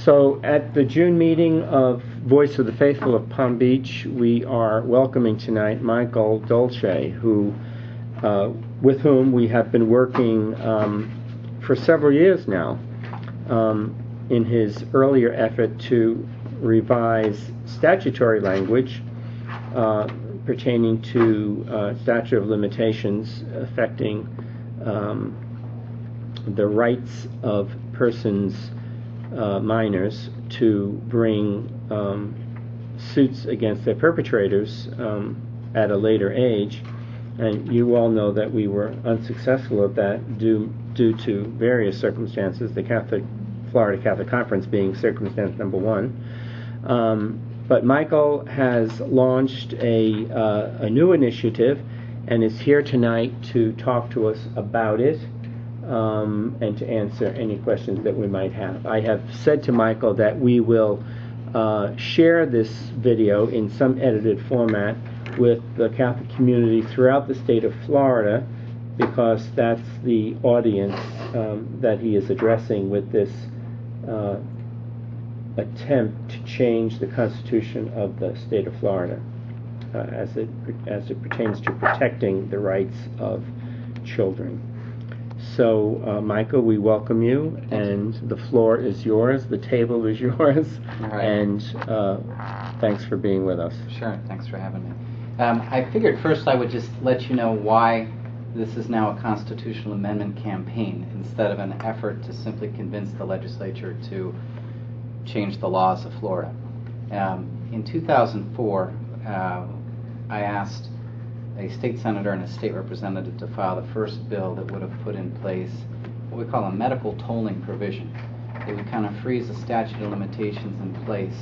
So at the June meeting of Voice of the Faithful of Palm Beach, we are welcoming tonight Michael Dolce, with whom we have been working for several years now in his earlier effort to revise statutory language pertaining to statute of limitations affecting the rights of persons, minors, to bring suits against their perpetrators at a later age. And you all know that we were unsuccessful at that due to various circumstances, the Florida Catholic Conference being circumstance number one. But Michael has launched a new initiative and is here tonight to talk to us about it and to answer any questions that we might have. I have said to Michael that we will share this video in some edited format with the Catholic community throughout the state of Florida, because that's the audience that he is addressing with this attempt to change the Constitution of the state of Florida as it pertains to protecting the rights of children. So, Michael, we welcome you, and the floor is yours, the table is yours, right. And thanks for being with us. Sure, thanks for having me. I figured first I would just let you know why this is now a constitutional amendment campaign instead of an effort to simply convince the legislature to change the laws of Florida. In 2004, I asked a state senator and a state representative to file the first bill that would have put in place what we call a medical tolling provision. It would kind of freeze the statute of limitations in place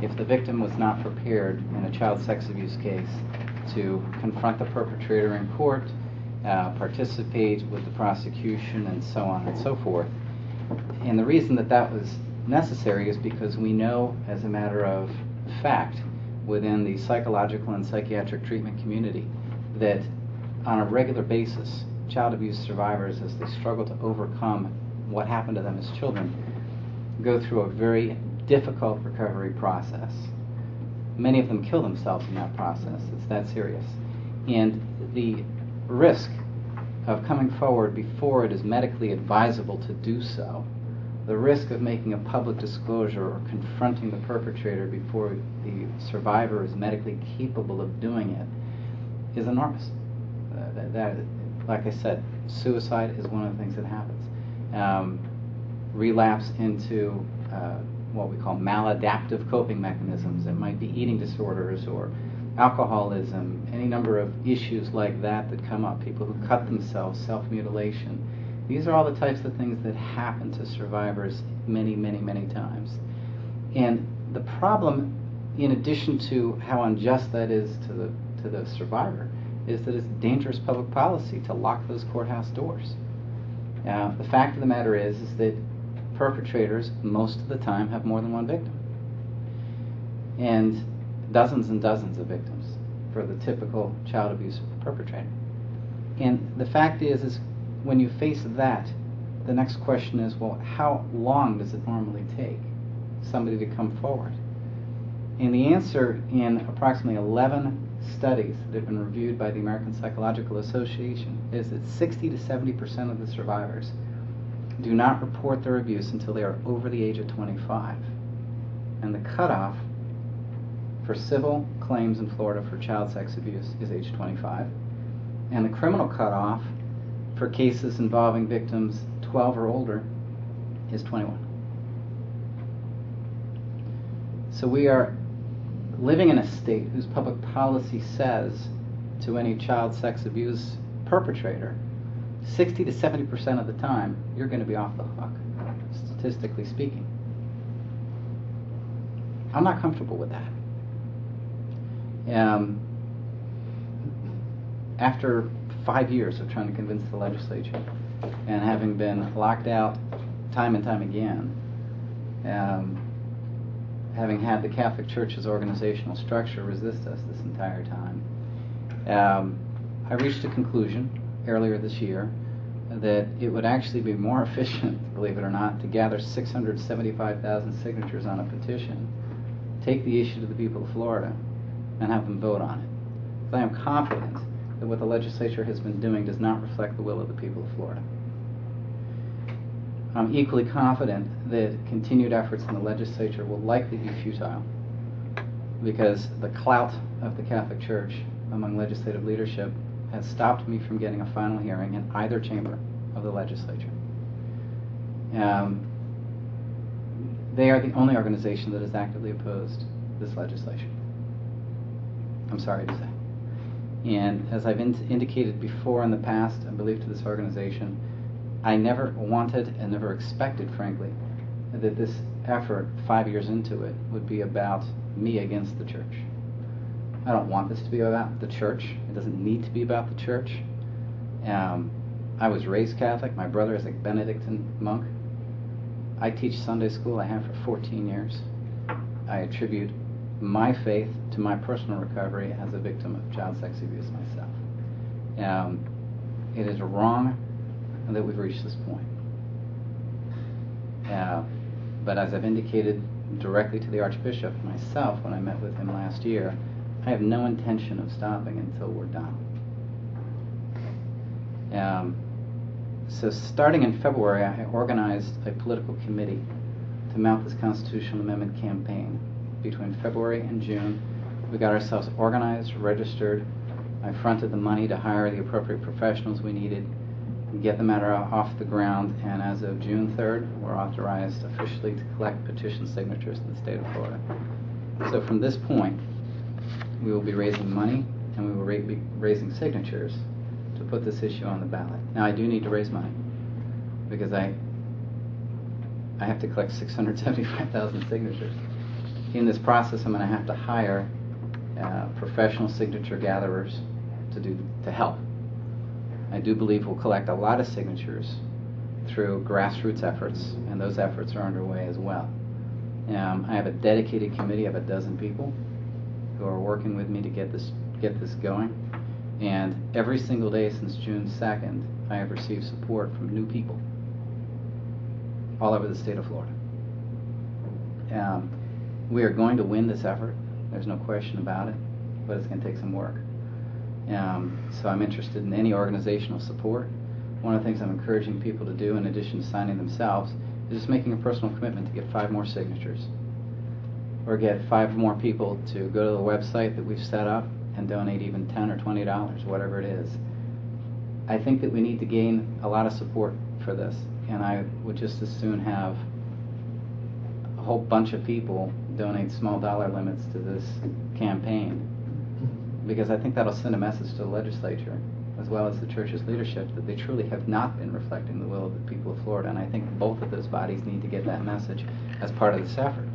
if the victim was not prepared in a child sex abuse case to confront the perpetrator in court, participate with the prosecution, and so on and so forth. And the reason that was necessary is because we know, as a matter of fact, within the psychological and psychiatric treatment community, that on a regular basis, child abuse survivors, as they struggle to overcome what happened to them as children, go through a very difficult recovery process. Many of them kill themselves in that process. It's that serious. And the risk of coming forward before it is medically advisable to do so, the risk of making a public disclosure or confronting the perpetrator before the survivor is medically capable of doing it, is enormous. Like I said, suicide is one of the things that happens. Relapse into what we call maladaptive coping mechanisms. It might be eating disorders or alcoholism, any number of issues like that come up. People who cut themselves, self-mutilation. These are all the types of things that happen to survivors many, many, many times. And the problem, in addition to how unjust that is to the survivor, is that it's dangerous public policy to lock those courthouse doors. The fact of the matter is that perpetrators, most of the time, have more than one victim. And dozens of victims for the typical child abuse perpetrator. And the fact is when you face that, the next question is, well, how long does it normally take somebody to come forward? And the answer, in approximately 11 studies that have been reviewed by the American Psychological Association, is that 60 to 70% of the survivors do not report their abuse until they are over the age of 25. And the cutoff for civil claims in Florida for child sex abuse is age 25. And the criminal cutoff for cases involving victims 12 or older is 21. So we are living in a state whose public policy says to any child sex abuse perpetrator, 60 to 70% of the time, you're going to be off the hook, statistically speaking. I'm not comfortable with that. After 5 years of trying to convince the legislature, and having been locked out time and time again, having had the Catholic Church's organizational structure resist us this entire time, I reached a conclusion earlier this year that it would actually be more efficient, believe it or not, to gather 675,000 signatures on a petition, take the issue to the people of Florida, and have them vote on it. I am confident that what the legislature has been doing does not reflect the will of the people of Florida. I'm equally confident that continued efforts in the legislature will likely be futile, because the clout of the Catholic Church among legislative leadership has stopped me from getting a final hearing in either chamber of the legislature. They are the only organization that has actively opposed this legislation. I'm sorry to say. And as I've indicated before in the past, I believe to this organization, I never wanted and never expected, frankly, that this effort, 5 years into it, would be about me against the church. I don't want this to be about the church. It doesn't need to be about the church. I was raised Catholic. My brother is a Benedictine monk. I teach Sunday school. I have for 14 years. I attribute my faith to my personal recovery as a victim of child sex abuse myself. It is wrong that we've reached this point. But as I've indicated directly to the Archbishop myself when I met with him last year, I have no intention of stopping until we're done. So starting in February, I organized a political committee to mount this constitutional amendment campaign. Between February and June, we got ourselves organized, registered. I fronted the money to hire the appropriate professionals we needed, get the matter off the ground, and as of June 3rd, we're authorized officially to collect petition signatures in the state of Florida. So from this point, we will be raising money and we will be raising signatures to put this issue on the ballot. Now, I do need to raise money because I have to collect 675,000 signatures. In this process, I'm going to have to hire professional signature gatherers to help. I do believe we'll collect a lot of signatures through grassroots efforts, and those efforts are underway as well. I have a dedicated committee of 12 people who are working with me to get this going. And every single day since June 2nd, I have received support from new people all over the state of Florida. We are going to win this effort. There's no question about it, but it's going to take some work. So I'm interested in any organizational support. One of the things I'm encouraging people to do, in addition to signing themselves, is just making a personal commitment to get 5 more signatures, or get 5 more people to go to the website that we've set up and donate even $10 or $20, whatever it is. I think that we need to gain a lot of support for this, and I would just as soon have a whole bunch of people donate small dollar limits to this campaign, because I think that'll send a message to the legislature as well as the church's leadership that they truly have not been reflecting the will of the people of Florida, and I think both of those bodies need to get that message as part of this effort.